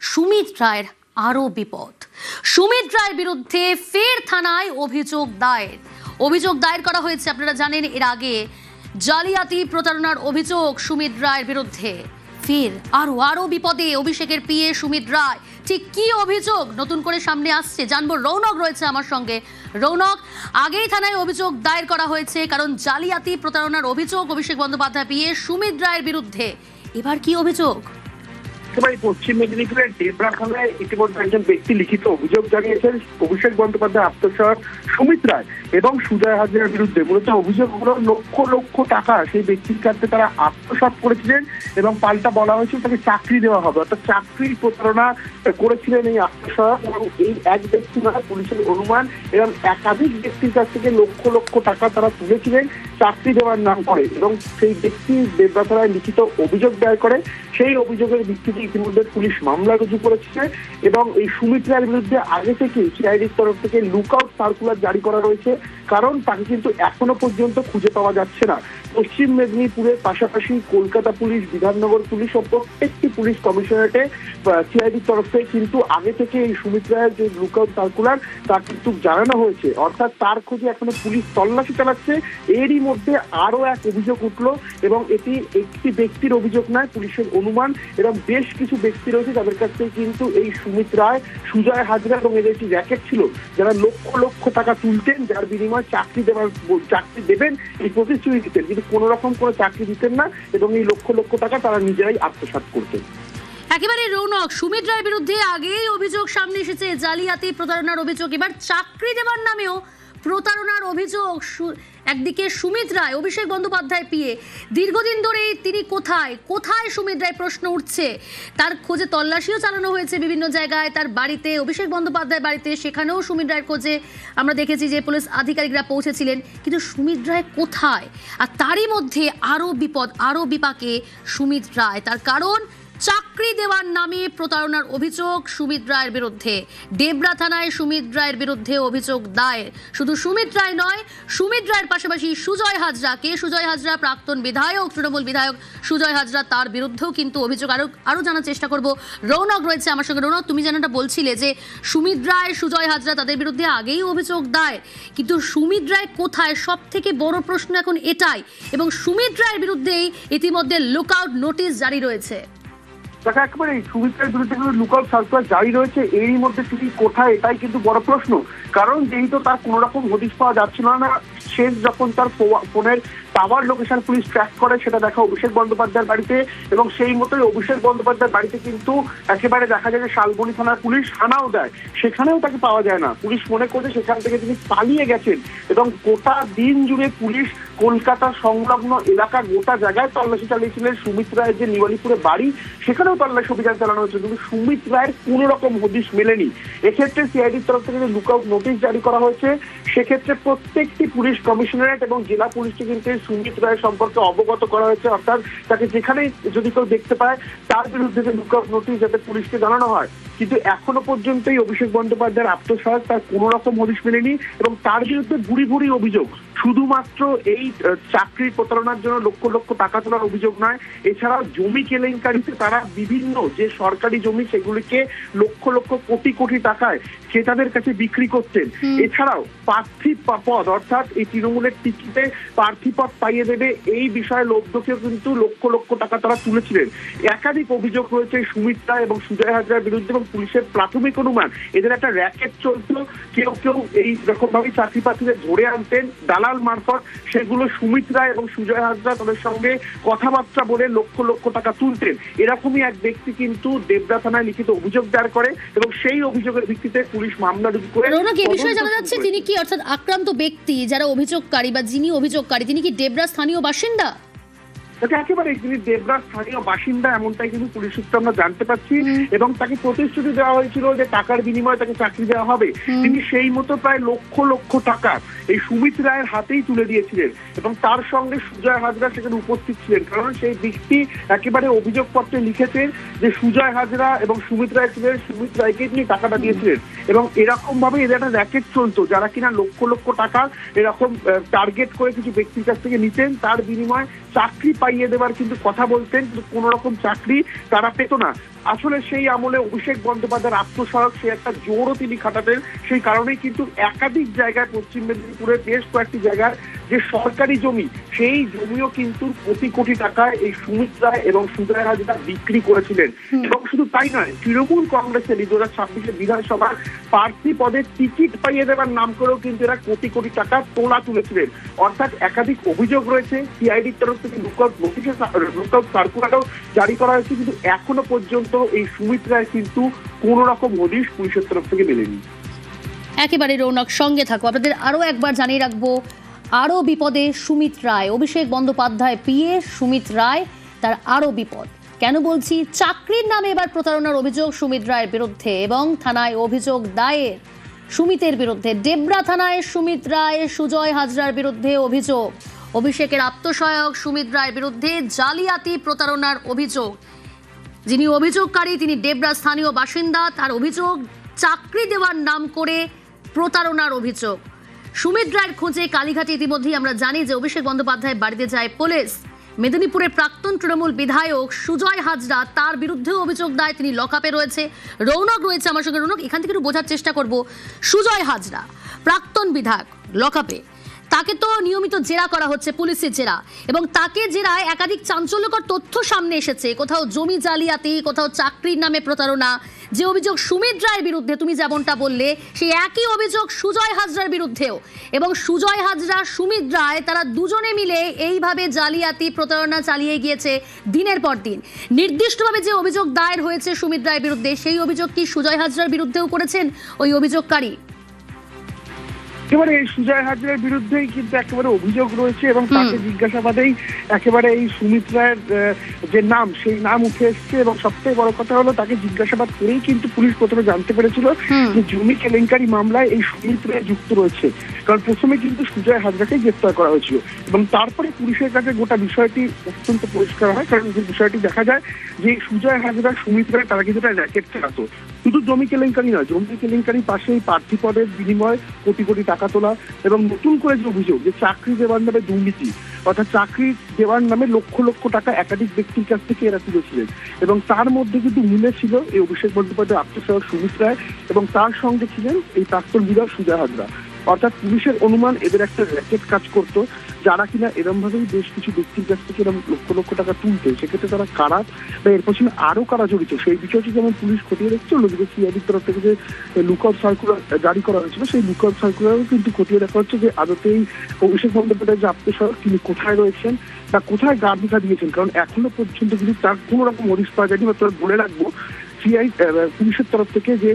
সুমিত রায়ের আরও বিপদ। সুমিত রায়ের বিরুদ্ধে ফের থানায় অভিযোগ দায়ের করা হয়েছে। আপনারা জানেন এর আগে জালিয়াতি প্রতারণার অভিযোগ সুমিত রায়ের বিরুদ্ধে। ফের আরো বিপদে অভিষেকের পিএ সুমিত রায়। ঠিক কি অভিযোগ নতুন করে সামনে আসছে জানবো। রৌনক রয়েছে আমার সঙ্গে। রৌনক, আগেই থানায় অভিযোগ দায়ের করা হয়েছে কারণ জালিয়াতি প্রতারণার অভিযোগ অভিষেক বন্দ্যোপাধ্যায় পিএ সুমিত রায়ের বিরুদ্ধে। এবার কি অভিযোগ? পশ্চিম মেদিনীপুরের ডেবরা থানায় ইতিমধ্যে একজন ব্যক্তি লিখিত অভিযোগ জানিয়েছেন অভিষেক বন্দ্যোপাধ্যায় আত্মসহায়ক সুমিত রায় এবং সুজয় হাজরার বিরুদ্ধে। মূলত অভিযোগ হলো লক্ষ লক্ষ টাকা সেই ব্যক্তির কাছে তারা আত্মসাৎ করেছিলেন এবং পাল্টা বলা হয়েছিল তাকে চাকরি দেওয়া হবে, অর্থাৎ চাকরির প্রতারণা করেছিলেন এই আত্মসহায়ক। এবং এই এক ব্যক্তি নয়, পুলিশের অনুমান এবং একাধিক ব্যক্তির কাছ থেকে লক্ষ লক্ষ টাকা তারা তুলেছিলেন চাকরি দেওয়ার নাম করে। এবং সেই ব্যক্তি ডেবরা থানায় লিখিত অভিযোগ দায়ের করে। সেই অভিযোগের ভিত্তিতে ইতিমধ্যে পুলিশ মামলা রুজু করেছে এবং এই সুমিত রায়ের বিরুদ্ধে আগে থেকে সিআইডির তরফ থেকে লুকআউট সার্কুলার জারি করা রয়েছে, কারণ তাকে কিন্তু এখনো পর্যন্ত খুঁজে পাওয়া যাচ্ছে না। পশ্চিম মেদিনীপুরের পাশাপাশি কলকাতা পুলিশ, বিধাননগর পুলিশ ও প্রত্যেকটি পুলিশ কমিশনারেটে সিআইডির তরফ থেকে কিন্তু আগে থেকে এই সুমিত রায়ের যে লুকআউট সার্কুলার তা কিন্তু জানানো হয়েছে, অর্থাৎ তার খোঁজে এখনো পুলিশ তল্লাশি চালাচ্ছে। এরই মধ্যে আরো এক অভিযোগ উঠলো এবং এটি একটি ব্যক্তির অভিযোগ নয়, পুলিশের অনুমান এবং বেশ কিছু ব্যক্তি রয়েছে যাদের কাছ থেকে কিন্তু এই সুমিত রায়, সুজয় হাজরা এবং এদের একটি র্যাকেট ছিল যারা লক্ষ লক্ষ টাকা তুলতেন, যার বিনিময়ে চাকরি দেবেন এই প্রতিশ্রুতি দিতেন, কিন্তু কোন রকম কোনো চাকরি দিতেন না এবং এই লক্ষ লক্ষ টাকা তারা নিজেরাই আত্মসাৎ করতেন। একেবারে রৌনক, সুমিত রায়ের বিরুদ্ধে আগেই অভিযোগ সামনে এসেছে, জালিয়াতি প্রতারণার অভিযোগ, এবার চাকরি দেওয়ার নামেও প্রতারণার অভিযোগ। একদিকে সুমিত রায়, অভিষেক বন্দ্যোপাধ্যায় পিএ, দীর্ঘদিন ধরে তিনি কোথায় সুমিত রায় প্রশ্ন উঠছে। তার খোঁজে তল্লাশিও চালানো হয়েছে বিভিন্ন জায়গায়, তার বাড়িতে, অভিষেক বন্দ্যোপাধ্যায় বাড়িতে, সেখানেও সুমিত রায়ের খোঁজে আমরা দেখেছি যে পুলিশ আধিকারিকরা পৌঁছেছিলেন, কিন্তু সুমিত রায় কোথায়? আর তারই মধ্যে আরও বিপদ, আরও বিপাকে সুমিত রায়। তার কারণ চাকরি দেওয়ার নামে প্রতারণার অভিযোগ সুমিত রায়ের বিরুদ্ধে। ডেবরা থানায় সুমিত রায়ের বিরুদ্ধে অভিযোগ দায়ের। শুধু সুমিত রায় নয়, সুমিত রায়ের পাশাপাশি সুজয় হাজরা প্রাক্তন বিধায়ক, তৃণমূল বিধায়ক সুজয় হাজরা, তার বিরুদ্ধেও কিন্তু অভিযোগ। আরো জানার চেষ্টা করব। রৌনক রয়েছে আমার সঙ্গে। রৌনক, তুমি যেটা বলছিলে যে সুমিত রায়, সুজয় হাজরা তাদের বিরুদ্ধে আগেই অভিযোগ দায়ের, কিন্তু সুমিত রায় কোথায়? সব থেকে বড় প্রশ্ন এখন এটাই। এবং সুমিত রায়ের বিরুদ্ধেই ইতিমধ্যে লুকআউট নোটিশ জারি রয়েছে। দেখা একেবারে সুমিত রায়ের বিরুদ্ধে লুকআউট সার্কুলার জারি রয়েছে, এরই মধ্যে তিনি কোথায় এটাই কিন্তু বড় প্রশ্ন। কারণ যেহেতু তার কোন রকম হদিশ পাওয়া যাচ্ছিল না, শেষ যখন তার ফোনের টাওয়ার লোকেশন পুলিশ ট্র্যাক করে সেটা দেখা অভিষেক বন্দ্যোপাধ্যায়ের বাড়িতে, এবং সেই মতোই অভিষেক বন্দ্যোপাধ্যায়ের বাড়িতে কিন্তু একেবারে দেখা যায় যে শালবনী থানার পুলিশ হানাও দেয়, সেখানেও তাকে পাওয়া যায় না। পুলিশ মনে করছে সেখান থেকে তিনি পালিয়ে গেছেন এবং গোটা দিন জুড়ে পুলিশ কলকাতার সংলগ্ন এলাকা গোটা জায়গায় তল্লাশি চালিয়েছিলেন। সুমিত রায়ের যে নিওয়ালিপুরে বাড়ি সেখানেও তল্লাশি অভিযান চালানো হয়েছে, কিন্তু সুমিত রায়ের কোন রকম হদিশ মেলেনি। এক্ষেত্রে সিআইডির তরফ থেকে লুকআউট নোটিশ জারি করা হয়েছে। সেক্ষেত্রে প্রত্যেকটি পুলিশ কমিশনারেট এবং জেলা পুলিশকে কিন্তু সুমিত রায়ের সম্পর্কে অবগত করা হয়েছে, অর্থাৎ তাকে যেখানেই যদি কেউ দেখতে পায় তার বিরুদ্ধে যে লুকআউট নোটিশ যাতে পুলিশকে জানানো হয়। কিন্তু এখনো পর্যন্তই অভিষেক বন্দ্যোপাধ্যায়ের আত্মসহায়ক, তার কোন রকম হদিশ মেলেনি এবং তার বিরুদ্ধে ভুরি অভিযোগ। শুধুমাত্র এই চাকরির প্রতারণার জন্য লক্ষ লক্ষ টাকা তোলার অভিযোগ নয়, এছাড়াও জমি কেলেঙ্কারিতে তারা বিভিন্ন যে সরকারি জমি সেগুলিকে লক্ষ লক্ষ কোটি কোটি টাকায় ক্রেতাদের কাছে বিক্রি করতেন। এছাড়াও প্রার্থী পদ, অর্থাৎ এই তৃণমূলের টিকিটে প্রার্থী পদ পাইয়ে দেবে এই বিষয়ে লোভ দেখিয়ে কিন্তু লক্ষ লক্ষ টাকা তারা তুলেছিলেন। একাধিক অভিযোগ রয়েছে সুমিত রায় এবং সুজয় হাজরার বিরুদ্ধে এবং পুলিশের প্রাথমিক অনুমান এদের একটা র্যাকেট চলত। কেউ এই রকম ভাবে চাকরি প্রার্থীদের ধরে আনতেন দালাল মারফত, সেগুলো সুমিত রায় এবং সুজয় হাজরা তাদের সঙ্গে কথাবার্তা বলে লক্ষ লক্ষ টাকা তুলতেন। এরকমই এক ব্যক্তি কিন্তু ডেবরা থানায় লিখিত অভিযোগ দায়ের করে এবং সেই অভিযোগের ভিত্তিতে পুলিশ মামলা রুজু করে। রৌনক, এই বিষয়ে জানা যাচ্ছে তিনি কি, অর্থাৎ আক্রান্ত ব্যক্তি যারা অভিযোগকারী বা যিনি অভিযোগকারী, তিনি কি ডেবরা স্থানীয় বাসিন্দা? একেবারে তিনি ডেবরার স্থানীয় বাসিন্দা এমনটাই কিন্তু পুলিশ সূত্রে আমরা জানতে পারছি এবং তাকে প্রতিশ্রুতি দেওয়া হয়েছিল যে টাকার বিনিময়ে তাকে চাকরি দেওয়া হবে। তিনি সেই মতো প্রায় লক্ষ লক্ষ টাকা এই সুমিত রায়ের হাতেই তুলে দিয়েছিলেন এবং তার সঙ্গে সুজয় হাজরা সেখানে উপস্থিত ছিলেন, কারণ সেই ব্যক্তি একেবারে অভিযোগপত্রে লিখেছেন যে সুজয় হাজরা এবং সুমিত রায় ছিলেন, সুমিত রায়কে তিনি টাকাটা দিয়েছিলেন এবং এরকম ভাবে এদের একটা র্যাকেট চলতো যারা কিনা লক্ষ লক্ষ টাকা এরকম টার্গেট করে কিছু ব্যক্তির কাছ থেকে নিতেন, তার বিনিময়ে চাকরি পাইয়ে দেওয়ার কিন্তু কথা বলতেন, কিন্তু কোন রকম চাকরি তারা পেত না। আসলে সেই আমলে অভিষেক বন্দ্যোপাধ্যায়ের আত্মসহায়ক সে একটা জোরও তিনি খাটাতেন। সেই কারণেই কিন্তু একাধিক জায়গায় পশ্চিম মেদিনীপুরে বেশ কয়েকটি জায়গায় যে সরকারি জমি, সেই জমিও কিন্তু কোটি কোটি টাকায় এই সুমিত রায় এবং সুজয় হাজরা বিক্রি করেছিলেন। এবং শুধু তাই নয়, তৃণমূল কংগ্রেসের 2026 বিধানসভার প্রার্থী পদে টিকিট পাইয়ে দেওয়ার নাম করেও কিন্তু এরা কোটি কোটি টাকা তোলা তুলেছিলেন। অর্থাৎ একাধিক অভিযোগ রয়েছে। সিআইডির তরফ থেকে লুকআউট সার্কুলারও জারি করা হয়েছে, কিন্তু এখনো পর্যন্ত এই সুমিত রায় কিন্তু কোন রকম হদিশ পুলিশের তরফ থেকে মেলেনি। একেবারে রৌনক, সঙ্গে থাকো। আপনাদের আরো একবার জানিয়ে রাখবো, আরো বিপদে সুমিত রায়। অভিষেক বন্দ্যোপাধ্যায় পিএ সুমিত রায়, তার আরো বিপদ। কেন বলছি? চাকরির নামে এবার প্রতারণার অভিযোগ সুমিত রায়ের বিরুদ্ধে এবং থানায় অভিযোগ দায়ের সুমিতের বিরুদ্ধে। ডেবরা থানায় সুমিত রায় সুজয় হাজরার বিরুদ্ধে অভিযোগ। অভিষেকের আত্মসহায়ক সুমিত রায়ের বিরুদ্ধে জালিয়াতি প্রতারণার অভিযোগ। যিনি অভিযোগকারী তিনি ডেবরা স্থানীয় বাসিন্দা। তার অভিযোগ, চাকরি দেওয়ার নাম করে প্রতারণার অভিযোগ। সুমিত রায়ের খোঁজে কালীঘাটে ইতিমধ্যেই আমরা জানি যে অভিষেক বন্দ্যোপাধ্যায়ের বাড়িতে যায় পুলিশ। মেদিনীপুরের প্রাক্তন তৃণমূল বিধায়ক সুজয় হাজরা, তার বিরুদ্ধে অভিযোগ দায়। তিনি লকআপে রয়েছে। রৌনক রয়েছে আমার সঙ্গে। রৌনক, এখান থেকে একটু বোঝার চেষ্টা করব। সুজয় হাজরা প্রাক্তন বিধায়ক, লকআপে। তাকে তো নিয়মিত জেরা করা হচ্ছে, পুলিশের জেরা, এবং তাকে জেরায় একাধিক চাঞ্চল্যকর তথ্য সামনে এসেছে। কোথাও জমি জালিয়াতি, কোথাও চাকরির নামে প্রতারণা। যে অভিযোগ সুমিত রায়ের বিরুদ্ধে তুমি যেমনটা বললে, সেই একই অভিযোগ সুজয় হাজরার বিরুদ্ধেও। এবং সুজয় হাজরা, সুমিত রায়, তারা দুজনে মিলে এইভাবে জালিয়াতি প্রতারণা চালিয়ে গিয়েছে দিনের পর দিন। নির্দিষ্টভাবে যে অভিযোগ দায়ের হয়েছে সুমিত রায়ের বিরুদ্ধে, সেই অভিযোগ কি সুজয় হাজরার বিরুদ্ধেও করেছেন ওই অভিযোগকারী? একেবারে এই সুজয় হাজরার বিরুদ্ধেই কিন্তু একেবারে অভিযোগ রয়েছে এবং তাকে জিজ্ঞাসাবাদেই একেবারে এই সুমিত রায়ের যে নাম, সেই নাম উঠে এসছে। এবং সবথেকে বড় কথা হলো, তাকে জিজ্ঞাসাবাদ করেই কিন্তু পুলিশ প্রথমে জানতে পেরেছিল যে জমি কেলেঙ্কারি মামলায় এই সুমিত রায় যুক্ত রয়েছে। কারণ প্রথমে কিন্তু সুজয় হাজরাকে গ্রেফতার করা হয়েছিল এবং তারপরে পুলিশের কাছে গোটা বিষয়টি অত্যন্ত পরিষ্কার হয়। কারণ যে বিষয়টি দেখা যায় যে সুজয় হাজরা, সুমিত রায়, তারা কিন্তু একটা র্যাকেট চালাতো। শুধু জমি কেলেঙ্কারি নয়, জমি কেলেঙ্কারির পাশেই প্রার্থী পদের বিনিময়ে কোটি কোটি টাকা তোলা এবং নতুন করে যে অভিযোগ যে চাকরি দেওয়ার নামে দুর্নীতি, অর্থাৎ চাকরি দেওয়ার নামে লক্ষ লক্ষ টাকা একাধিক ব্যক্তির কাছ থেকে এরা তুলেছিলেন। এবং তার মধ্যে কিন্তু মিলে ছিল এই অভিষেক বন্দ্যোপাধ্যায় আত্মসহায়ক সুমিত রায় এবং তার সঙ্গে ছিলেন এই প্রাক্তন বিধায়ক সুজয় হাজরা। অর্থাৎ পুলিশের অনুমান এদের একটা র্যাকেট কাজ করতো, যারা কিনা এরম ভাবেই বেশ কিছু ব্যক্তির কাছ থেকে এরকম লক্ষ লক্ষ টাকা তুলতেন। সেক্ষেত্রে তারা কারা বা এর পেছনে আরো কারা জড়িত, সেই বিষয়টি যেমন পুলিশ খতিয়ে দেখছে, অন্যদিকে সিআইডির তরফ থেকে যে লুকআউট সার্কুলার জারি করা হয়েছিল, সেই লুকআউট সার্কুলারও কিন্তু খতিয়ে দেখা হচ্ছে যে আদতেই অভিষেক বন্দ্যোপাধ্যায় যে আত্মসহায়ক, তিনি কোথায় রয়েছেন বা কোথায় গার্ডিকা দিয়েছেন। কারণ এখনো পর্যন্ত কিন্তু তার কোনো রকম হদিশ পাওয়া যায়নি। বা তোর বলে রাখবো, পুলিশের তরফ থেকে যে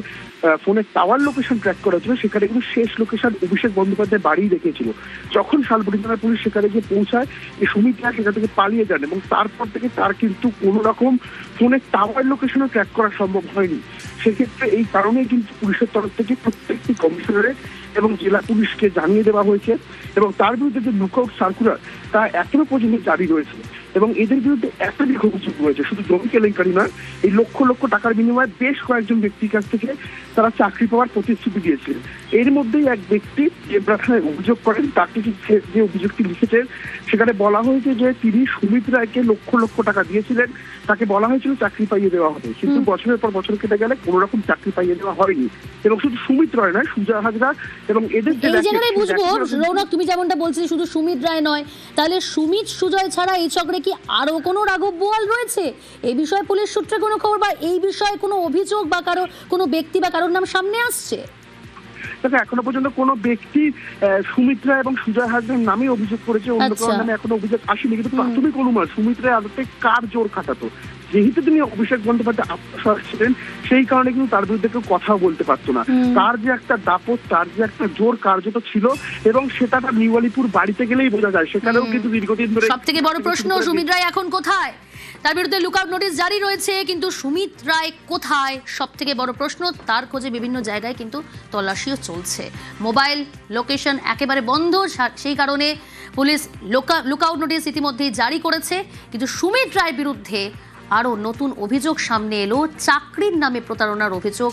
ফোনের টাওয়ার লোকেশন ট্র্যাক করা ছিল, সেখানে কিন্তু শেষ লোকেশন অভিষেক বন্দ্যোপাধ্যায় বাড়ি রেখেছিল। যখন শালবনী থানার পুলিশ সেখানে গিয়ে পৌঁছায়, এই সুমিত রায় সেখান থেকে পালিয়ে যান এবং তারপর থেকে তার কিন্তু কোনো রকম ফোনের টাওয়ার লোকেশনও ট্র্যাক করা সম্ভব হয়নি। সেক্ষেত্রে এই কারণেই কিন্তু পুলিশের তরফ থেকে প্রত্যেকটি কমিশনারেট এবং জেলা পুলিশকে জানিয়ে দেওয়া হয়েছে এবং তার বিরুদ্ধে যে লুকআউট সার্কুলার, তা এখনো পর্যন্ত জারি রয়েছে। এবং এদের বিরুদ্ধে একাধিক অভিযোগ রয়েছে, শুধু জমি কেলেঙ্কারি নয়, এই লক্ষ লক্ষ টাকার বিনিময়ে বেশ কয়েকজন ব্যক্তির কাছ থেকে তারা চাকরি পাওয়ার প্রতিশ্রুতি দিয়েছিলেন। এর মধ্যেই এক ব্যক্তি ডেবরা থানায় অভিযোগ করেন। তাকে যে অভিযোগটি লিখেছেন সেখানে বলা হয়েছে যে তিনি সুমিত রায়কে লক্ষ লক্ষ টাকা দিয়েছিলেন। তাকে বলা হয়েছিল চাকরি পাইয়ে দেওয়া হবে, কিন্তু বছরের পর বছর কেটে গেলে কোনো রকম চাকরি পাইয়ে দেওয়া হয়নি। এবং শুধু সুমিত রায় নয়, সুজয় হাজরা এবং এদের যে বুঝবো। রৌনক, তুমি যেমনটা বলছিলে শুধু সুমিত রায় নয়, তাহলে সুমিত সুজয় ছাড়া এই চক্রে কি আরো কোনো রাঘব বোয়াল রয়েছে? এই বিষয়ে পুলিশ সূত্রে কোনো খবর বা এই বিষয়ে কোনো অভিযোগ বা কোনো ব্যক্তি বা কারোর নাম সামনে আসছে? দেখো, এখনো পর্যন্ত কোনো ব্যক্তি সুমিত রায় এবং সুজয় হাজরার নামে অভিযোগ করেছে, অন্য কারোর নামে এখনো অভিযোগ আসেনি। কিন্তু প্রাথমিক অনুমান সুমিত রায় আদতে কার জোর খাটাতো, যেহেতু তিনি অভিষেক বন্দ্যোপাধ্যায় আত্মসহায়ক ছিলেন, সেই কারণে কিন্তু তার বিরুদ্ধে কেউ কথাও বলতে পারতো না। তার যে একটা দাপট, তার যে একটা জোর কার্যত ছিল, এবং সেটা তার নিউ আলিপুর বাড়িতে গেলেই বোঝা যায়। সেখানেও কিন্তু দীর্ঘদিন ধরে সবথেকে বড় প্রশ্ন, সুমিত রায় এখন কোথায়? তার বিরুদ্ধে লুকআউট নোটিশ জারি রয়েছে, কিন্তু সুমিত রায় কোথায় সবথেকে বড় প্রশ্ন। তার খোঁজে বিভিন্ন জায়গায় কিন্তু তল্লাশিও চলছে। মোবাইল লোকেশন একেবারে বন্ধ, সেই কারণে পুলিশ লুকআউট নোটিশ ইতিমধ্যেই জারি করেছে। কিন্তু সুমিত রায়ের বিরুদ্ধে আরও নতুন অভিযোগ সামনে এলো, চাকরির নামে প্রতারণার অভিযোগ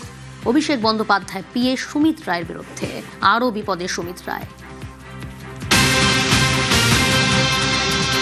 অভিষেক বন্দ্যোপাধ্যায় পিএ সুমিত রায়ের বিরুদ্ধে। আরও বিপদে সুমিত রায়।